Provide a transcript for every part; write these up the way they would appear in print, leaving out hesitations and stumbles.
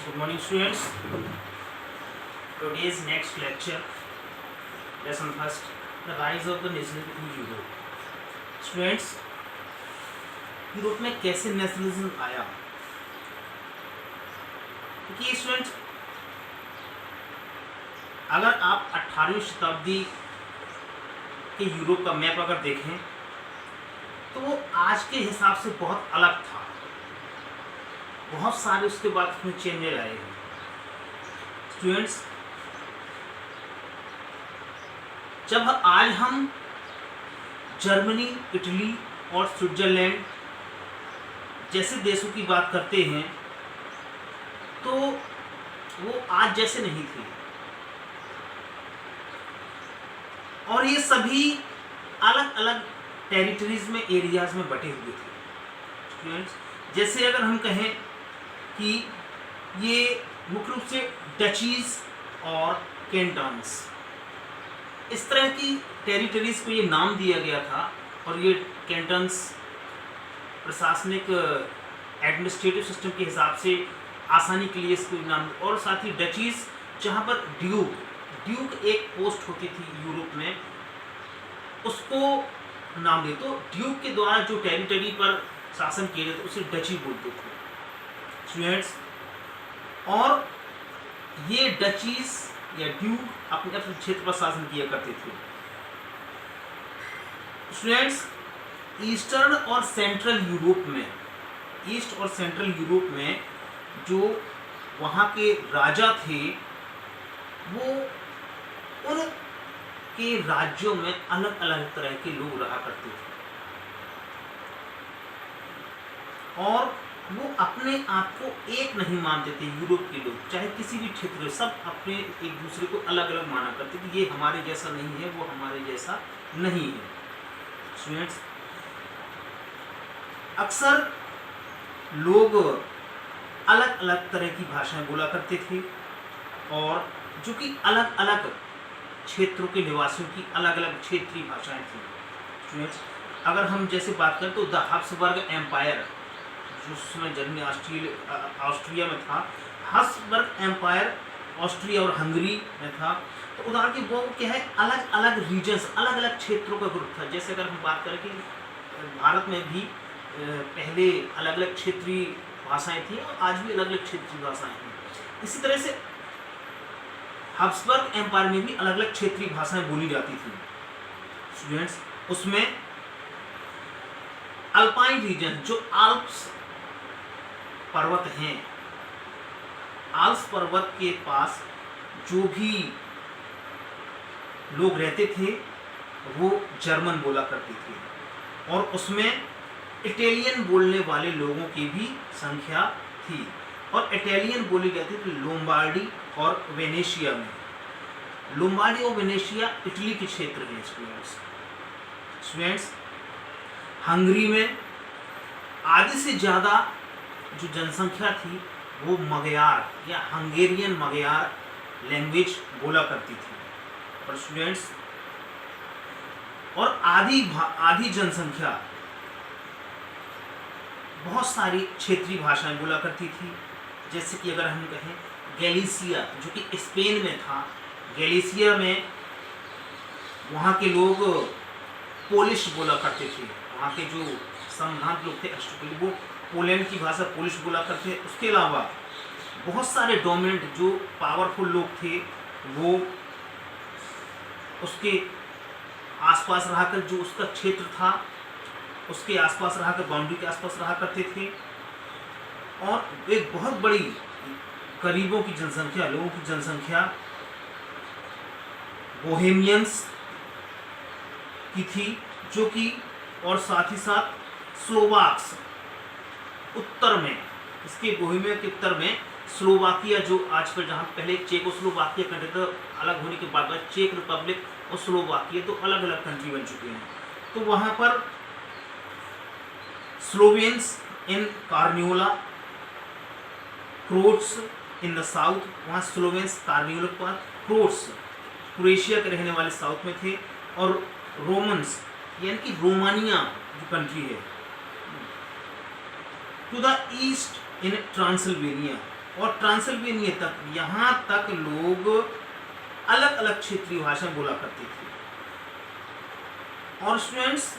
Good morning, students. Today's next lecture, lesson first, the rise of the nationalism in Europe. Students, Europe में कैसे nationalism आया? क्योंकि students, अगर आप 18वीं शताब्दी के यूरोप का मैप अगर देखें तो वो आज के हिसाब से बहुत अलग था। बहुत सारे उसके बाद उसमें चेंजेस आए हैं। स्टूडेंट्स, जब आज हम जर्मनी, इटली और स्विट्जरलैंड जैसे देशों की बात करते हैं तो वो आज जैसे नहीं थे, और ये सभी अलग अलग टेरिटरीज में, एरियाज में बटे हुए थे। स्टूडेंट्स, जैसे अगर हम कहें कि ये मुख्य रूप से डचीज और कैंटन्स, इस तरह की टेरिटरीज को ये नाम दिया गया था। और ये कैंटन्स प्रशासनिक एडमिनिस्ट्रेटिव सिस्टम के हिसाब से आसानी के लिए इसको नाम, और साथ ही डचीज जहाँ पर ड्यूक एक पोस्ट होती थी यूरोप में, उसको नाम दे। तो ड्यूक के द्वारा जो टेरिटरी पर शासन किया जाता उसे डची बोलते थे। स्टूडेंट्स, और ये डचीज या ड्यूक अपने अपने क्षेत्र पर शासन किया करते थे। स्टूडेंट्स, ईस्टर्न और सेंट्रल यूरोप में, ईस्ट और सेंट्रल यूरोप में जो वहाँ के राजा थे वो उनके राज्यों में अलग अलग तरह के लोग रहा करते थे, और वो अपने आप को एक नहीं मानते थे। यूरोप के लोग चाहे किसी भी क्षेत्र में, सब अपने एक दूसरे को अलग अलग माना करते थे। ये हमारे जैसा नहीं है, वो हमारे जैसा नहीं है। स्टूडेंट्स, अक्सर लोग अलग अलग तरह की भाषाएं बोला करते थे, और जो कि अलग अलग क्षेत्रों के निवासियों की अलग अलग क्षेत्रीय भाषाएं थी। स्टूडेंट्स, अगर हम जैसे बात करें तो द हब्सबर्ग एम्पायर, जो उस समय जर्मनी ऑस्ट्रिया में था, हब्सबर्ग एम्पायर ऑस्ट्रिया और हंगरी में था। तो उदाहरण के वो क्या है, अलग अलग रीजन्स, अलग अलग क्षेत्रों का ग्रुप था। जैसे अगर हम बात करें कि भारत में भी पहले अलग अलग क्षेत्रीय भाषाएं थी और आज भी अलग अलग क्षेत्रीय भाषाएं हैं। इसी तरह से हब्सबर्ग एम्पायर में भी अलग अलग क्षेत्रीय भाषाएं बोली जाती थी। स्टूडेंट्स, उसमें अल्पाइन रीजन, जो आल्प्स पर्वत हैं, आल्प्स पर्वत के पास जो भी लोग रहते थे वो जर्मन बोला करते थे, और उसमें इटालियन बोलने वाले लोगों की भी संख्या थी, और इटालियन बोली जाती थी लोम्बार्डी और वेनेशिया में। लोम्बार्डी और वेनेशिया इटली के क्षेत्र हैं। स्टूडेंट्स, हंगरी में आधे से ज़्यादा जो जनसंख्या थी वो मगयार या हंगेरियन मगयार लैंग्वेज बोला करती थी। और स्टूडेंट्स, और आधी जनसंख्या बहुत सारी क्षेत्रीय भाषाएं बोला करती थी। जैसे कि अगर हम कहें गैलिसिया, जो कि स्पेन में था, गैलिसिया में वहाँ के लोग पोलिश बोला करते थे। वहाँ के जो संभ्रांत लोग थे अष्टकुली, वो पोलैंड की भाषा पोलिश बोला करते थे। उसके अलावा बहुत सारे डोमिनेंट जो पावरफुल लोग थे वो उसके आसपास रहकर, जो उसका क्षेत्र था उसके आसपास रहकर, बाउंड्री के आसपास रहा करते थे। और एक बहुत बड़ी गरीबों की जनसंख्या, लोगों की जनसंख्या बोहेमियंस की थी, जो कि, और साथ ही साथ स्लोवाक्स उत्तर में, इसके बोहेमिया के उत्तर में स्लोवाकिया, जो आज पर, जहाँ पहले चेकोस्लोवाकिया कंट्री था, अलग होने के बाद चेक रिपब्लिक और स्लोवाकिया तो अलग अलग कंट्री बन चुके हैं। तो वहाँ पर Slovenes in Carniola, Croats in the south, वहाँ स्लोवेन्स कार्नियोला के बाद क्रोट्स क्रोएशिया के रहने वाले साउथ में थे, और रोमन्स यानी कि रोमानिया जो कंट्री है, to the east in Transylvania, और ट्रांसिल्वेनिया तक, यहाँ तक लोग अलग अलग क्षेत्रीय भाषा बोला करते थे। और स्टूडेंट्स,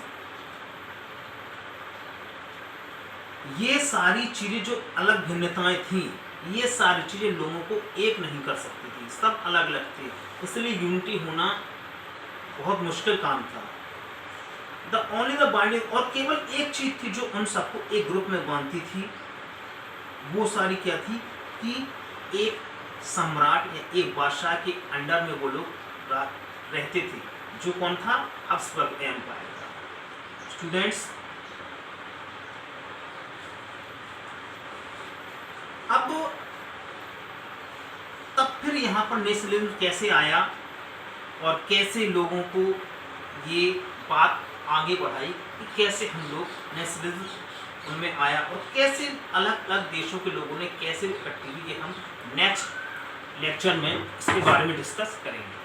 ये सारी चीजें जो अलग भिन्नताएं थी, ये सारी चीजें लोगों को एक नहीं कर सकती थी, सब अलग अलग थे, इसलिए यूनिटी होना बहुत मुश्किल काम था। द ओनली द बाइंडिंग, और केवल एक चीज थी जो उन सबको एक ग्रुप में बांधती थी, वो सारी क्या थी कि एक सम्राट या एक बादशाह के अंडर में वो लोग रहते थे, जो कौन था? हब्सबर्ग एम्पायर था। स्टूडेंट्स, अब तब फिर यहाँ पर नेशनलिज्म कैसे आया और कैसे लोगों को ये बात आगे बढ़ाई कि कैसे हम लोग नेशनलिज्म उनमें आया और कैसे अलग अलग देशों के लोगों ने कैसे इकट्ठी हुई, ये हम नेक्स्ट लेक्चर में इसके बारे में डिस्कस करेंगे।